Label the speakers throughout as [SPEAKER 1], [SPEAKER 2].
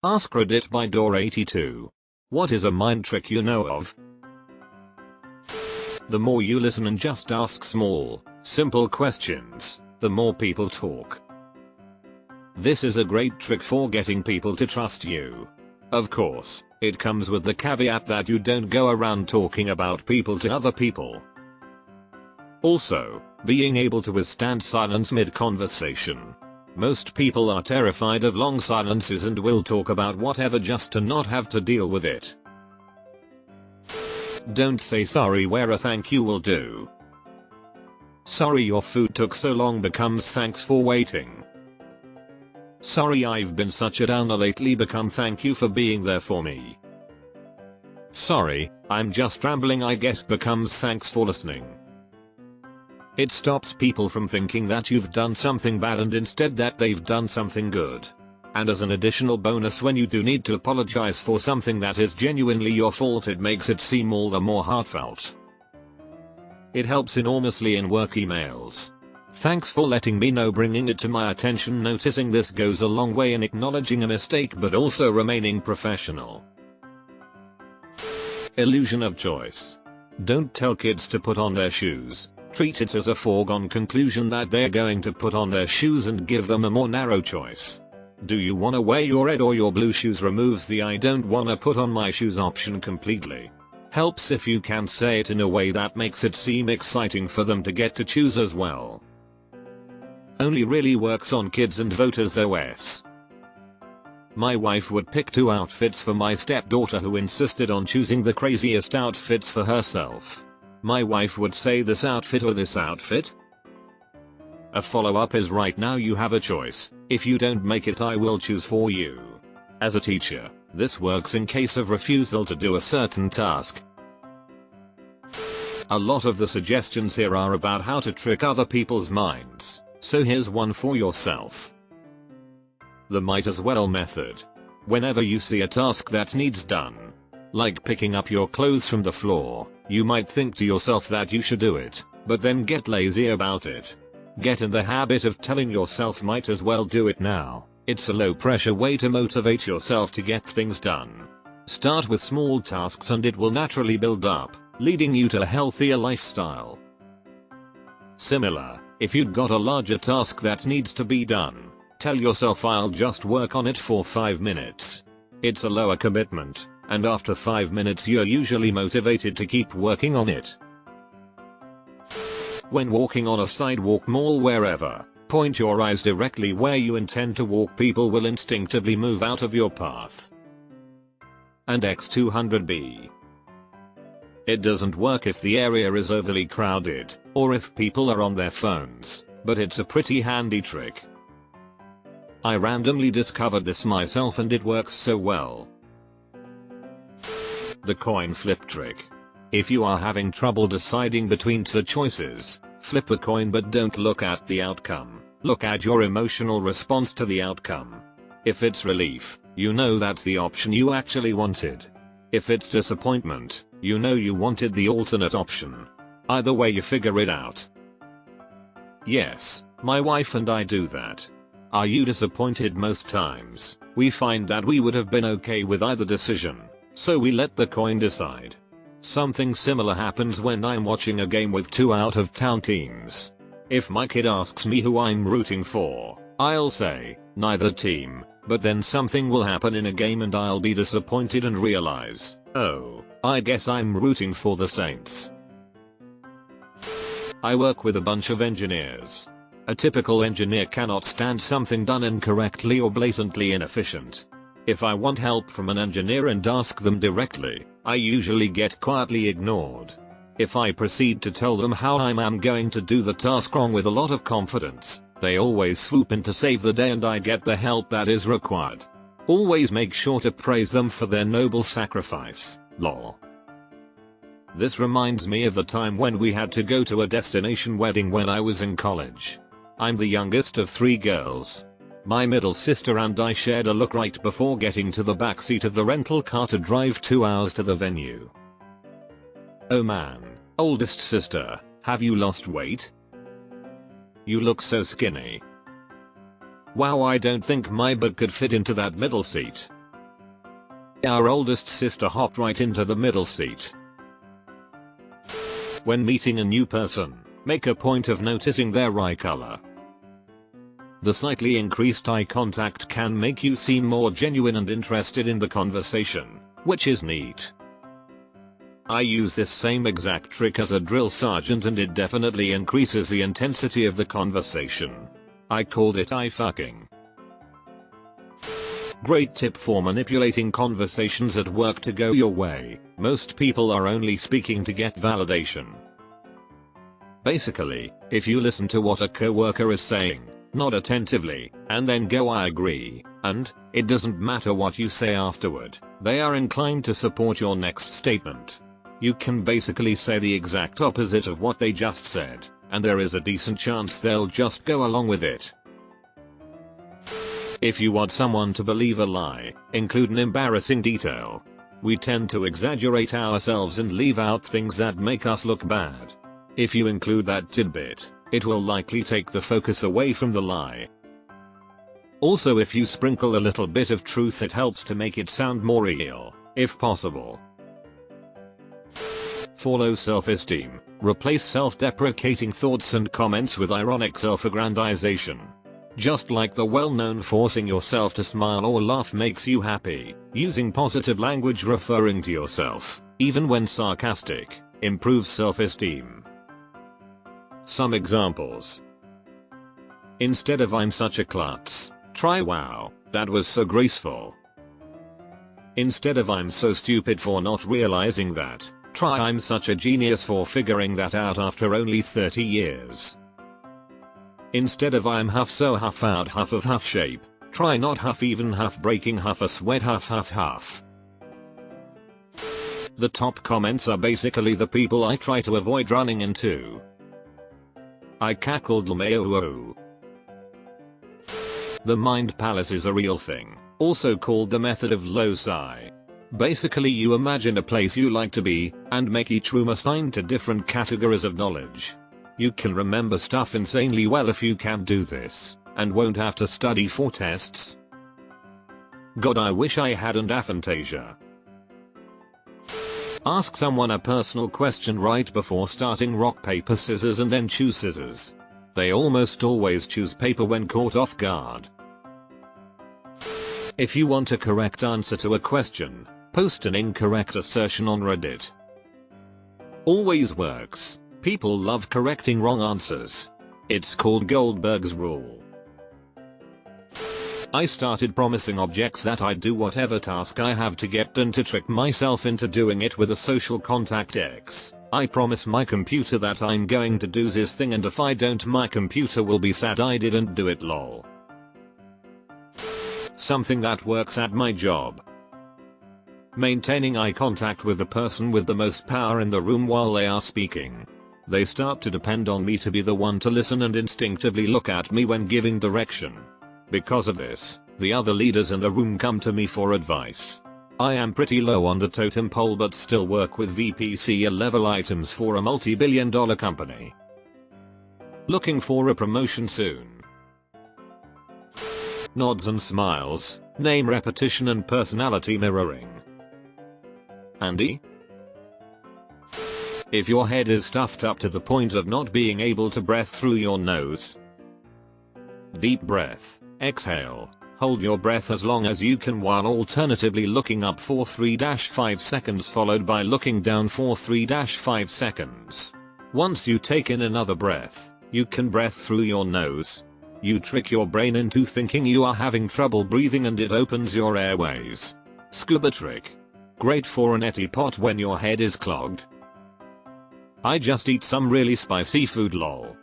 [SPEAKER 1] AskReddit by Door82. What is a mind trick you know of? The more you listen and just ask small, simple questions, the more people talk. This is a great trick for getting people to trust you. Of course, it comes with the caveat that you don't go around talking about people to other people. Also, being able to withstand silence mid-conversation. Most people are terrified of long silences and will talk about whatever just to not have to deal with it. Don't say sorry where a thank you will do. Sorry your food took so long becomes thanks for waiting. Sorry I've been such a downer lately become thank you for being there for me. Sorry, I'm just rambling I guess becomes thanks for listening. It stops people from thinking that you've done something bad and instead that they've done something good. And as an additional bonus, when you do need to apologize for something that is genuinely your fault, it makes it seem all the more heartfelt. It helps enormously in work emails. Thanks for letting me know, bringing it to my attention. Noticing this goes a long way in acknowledging a mistake but also remaining professional. Illusion of choice. Don't tell kids to put on their shoes. Treat it as a foregone conclusion that they're going to put on their shoes and give them a more narrow choice. Do you wanna wear your red or your blue shoes? Removes the I don't wanna put on my shoes option completely. Helps if you can say it in a way that makes it seem exciting for them to get to choose as well. Only really works on kids and voters OS. My wife would pick 2 outfits for my stepdaughter who insisted on choosing the craziest outfits for herself. My wife would say this outfit or this outfit? A follow-up is right now you have a choice. If you don't make it I will choose for you. As a teacher, this works in case of refusal to do a certain task. A lot of the suggestions here are about how to trick other people's minds, so here's one for yourself. The might as well method. Whenever you see a task that needs done, like picking up your clothes from the floor, you might think to yourself that you should do it, but then get lazy about it. Get in the habit of telling yourself might as well do it now. It's a low pressure way to motivate yourself to get things done. Start with small tasks and it will naturally build up, leading you to a healthier lifestyle. Similar, if you've got a larger task that needs to be done, tell yourself I'll just work on it for 5 minutes. It's a lower commitment, and after 5 minutes you're usually motivated to keep working on it. When walking on a sidewalk, mall, wherever, point your eyes directly where you intend to walk. People will instinctively move out of your path. And X200B. It doesn't work if the area is overly crowded, or if people are on their phones, but it's a pretty handy trick. I randomly discovered this myself and it works so well. The coin flip trick. If you are having trouble deciding between 2 choices, flip a coin but don't look at the outcome. Look at your emotional response to the outcome. If it's relief, you know that's the option you actually wanted. If it's disappointment, you know you wanted the alternate option. Either way you figure it out. Yes, my wife and I do that. Are you disappointed? Most times, we find that we would have been okay with either decision, so we let the coin decide. Something similar happens when I'm watching a game with 2 out-of-town teams. If my kid asks me who I'm rooting for, I'll say, neither team, but then something will happen in a game and I'll be disappointed and realize, oh, I guess I'm rooting for the Saints. I work with a bunch of engineers. A typical engineer cannot stand something done incorrectly or blatantly inefficient. If I want help from an engineer and ask them directly, I usually get quietly ignored. If I proceed to tell them how I'm going to do the task wrong with a lot of confidence, they always swoop in to save the day and I get the help that is required. Always make sure to praise them for their noble sacrifice, lol. This reminds me of the time when we had to go to a destination wedding when I was in college. I'm the youngest of 3 girls. My middle sister and I shared a look right before getting to the backseat of the rental car to drive 2 hours to the venue. Oh man, oldest sister, have you lost weight? You look so skinny. Wow, I don't think my butt could fit into that middle seat. Our oldest sister hopped right into the middle seat. When meeting a new person, make a point of noticing their eye color. The slightly increased eye contact can make you seem more genuine and interested in the conversation, which is neat. I use this same exact trick as a drill sergeant and it definitely increases the intensity of the conversation. I called it eye fucking. Great tip for manipulating conversations at work to go your way. Most people are only speaking to get validation. Basically, if you listen to what a coworker is saying, nod attentively, and then go I agree, and it doesn't matter what you say afterward, they are inclined to support your next statement. You can basically say the exact opposite of what they just said, and there is a decent chance they'll just go along with it. If you want someone to believe a lie, include an embarrassing detail. We tend to exaggerate ourselves and leave out things that make us look bad. If you include that tidbit, it will likely take the focus away from the lie. Also, if you sprinkle a little bit of truth, it helps to make it sound more real, if possible. For low self-esteem, replace self-deprecating thoughts and comments with ironic self-aggrandization. Just like the well-known forcing yourself to smile or laugh makes you happy, using positive language referring to yourself, even when sarcastic, improves self-esteem. Some examples. Instead of "I'm such a klutz," try "Wow, that was so graceful." Instead of "I'm so stupid for not realizing that," try "I'm such a genius for figuring that out after only 30 years. Instead of "I'm huff so huff out huff of huff shape," try "not huff even huff breaking huff a sweat huff huff huff." The top comments are basically the people I try to avoid running into. I cackled LMAO. The mind palace is a real thing, also called the method of loci. Basically, you imagine a place you like to be, and make each room assigned to different categories of knowledge. You can remember stuff insanely well if you can do this, and won't have to study for tests. God, I wish I hadn't aphantasia. Ask someone a personal question right before starting rock paper scissors and then choose scissors. They almost always choose paper when caught off guard. If you want a correct answer to a question, post an incorrect assertion on Reddit. Always works. People love correcting wrong answers. It's called Goldberg's rule. I started promising objects that I'd do whatever task I have to get done to trick myself into doing it with a social contact X. I promise my computer that I'm going to do this thing, and if I don't, my computer will be sad I didn't do it, lol. Something that works at my job. Maintaining eye contact with the person with the most power in the room while they are speaking. They start to depend on me to be the one to listen and instinctively look at me when giving direction. Because of this, the other leaders in the room come to me for advice. I am pretty low on the totem pole but still work with VPC level items for a multi-billion-dollar company. Looking for a promotion soon. Nods and smiles, name repetition and personality mirroring. Andy? If your head is stuffed up to the point of not being able to breathe through your nose. Deep breath, exhale, hold your breath as long as you can while alternatively looking up for 3-5 seconds followed by looking down for 3-5 seconds. Once you take in another breath, you can breathe through your nose. You trick your brain into thinking you are having trouble breathing and it opens your airways. Scuba trick. Great for an neti pot when your head is clogged. I just eat some really spicy food, lol.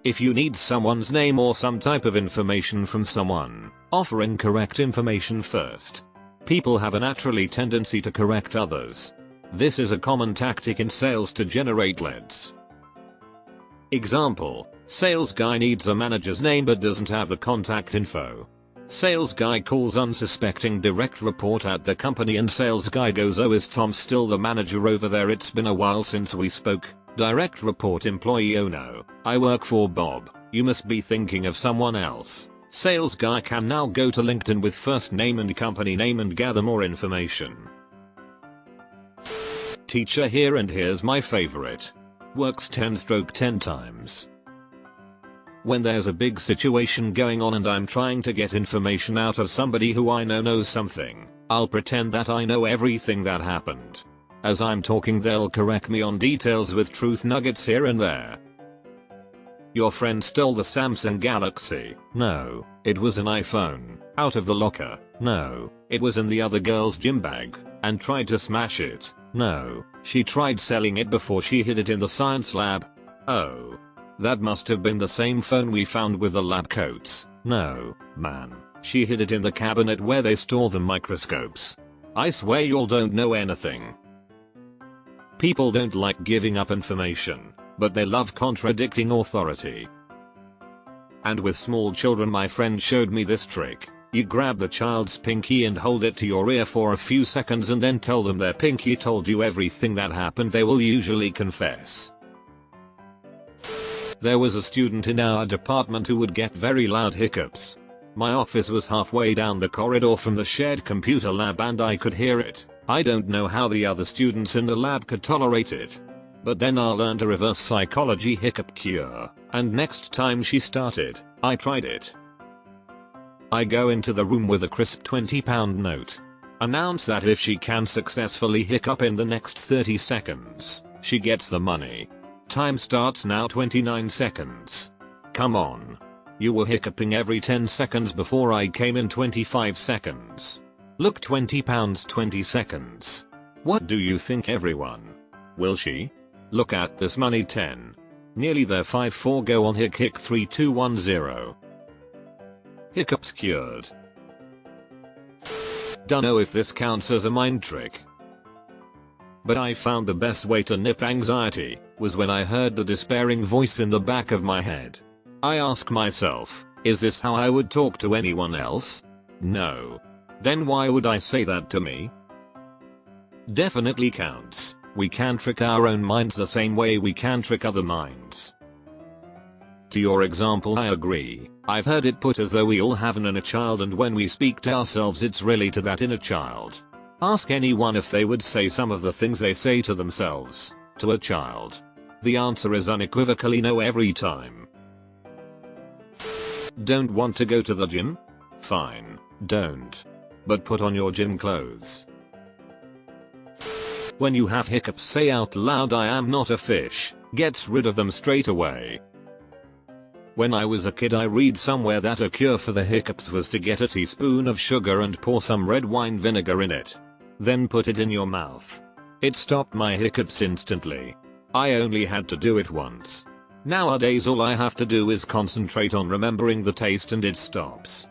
[SPEAKER 1] If you need someone's name or some type of information from someone, offer incorrect information first. People have a naturally tendency to correct others. This is a common tactic in sales to generate leads. Example, sales guy needs a manager's name but doesn't have the contact info. Sales guy calls unsuspecting direct report at the company and sales guy goes, "Oh, is Tom still the manager over there? It's been a while since we spoke." Direct report employee, "Oh no, I work for Bob. You must be thinking of someone else." Sales guy can now go to LinkedIn with first name and company name and gather more information. Teacher here, and here's my favorite. Works 10/10 times. When there's a big situation going on and I'm trying to get information out of somebody who I know knows something, I'll pretend that I know everything that happened. As I'm talking, they'll correct me on details with truth nuggets here and there. Your friend stole the Samsung Galaxy. No, it was an iPhone. Out of the locker. No, it was in the other girl's gym bag. And tried to smash it. No, she tried selling it before she hid it in the science lab. Oh. That must have been the same phone we found with the lab coats. No, man. She hid it in the cabinet where they store the microscopes. I swear y'all don't know anything. People don't like giving up information, but they love contradicting authority. And with small children, my friend showed me this trick. You grab the child's pinky and hold it to your ear for a few seconds and then tell them their pinky told you everything that happened. They will usually confess. There was a student in our department who would get very loud hiccups. My office was halfway down the corridor from the shared computer lab and I could hear it. I don't know how the other students in the lab could tolerate it. But then I learned a reverse psychology hiccup cure, and next time she started, I tried it. I go into the room with a crisp £20 note. Announce that if she can successfully hiccup in the next 30 seconds, she gets the money. Time starts now. 29 seconds. Come on. You were hiccuping every 10 seconds before I came in. 25 seconds. Look, £20 20 seconds. What do you think, everyone? Will she? Look at this money. 10. Nearly there. 5-4. Go on. Hic 3 2 1 0. Hiccups cured. Don't know if this counts as a mind trick, but I found the best way to nip anxiety was when I heard the despairing voice in the back of my head. I ask myself, is this how I would talk to anyone else? No. Then why would I say that to me? Definitely counts. We can trick our own minds the same way we can trick other minds. To your example, I agree. I've heard it put as though we all have an inner child, and when we speak to ourselves it's really to that inner child. Ask anyone if they would say some of the things they say to themselves, to a child. The answer is unequivocally no every time. Don't want to go to the gym? Fine, don't. But put on your gym clothes. When you have hiccups, say out loud, I am not a fish. Gets rid of them straight away. When I was a kid, I read somewhere that a cure for the hiccups was to get a teaspoon of sugar and pour some red wine vinegar in it. Then put it in your mouth. It stopped my hiccups instantly. I only had to do it once. Nowadays all I have to do is concentrate on remembering the taste and it stops.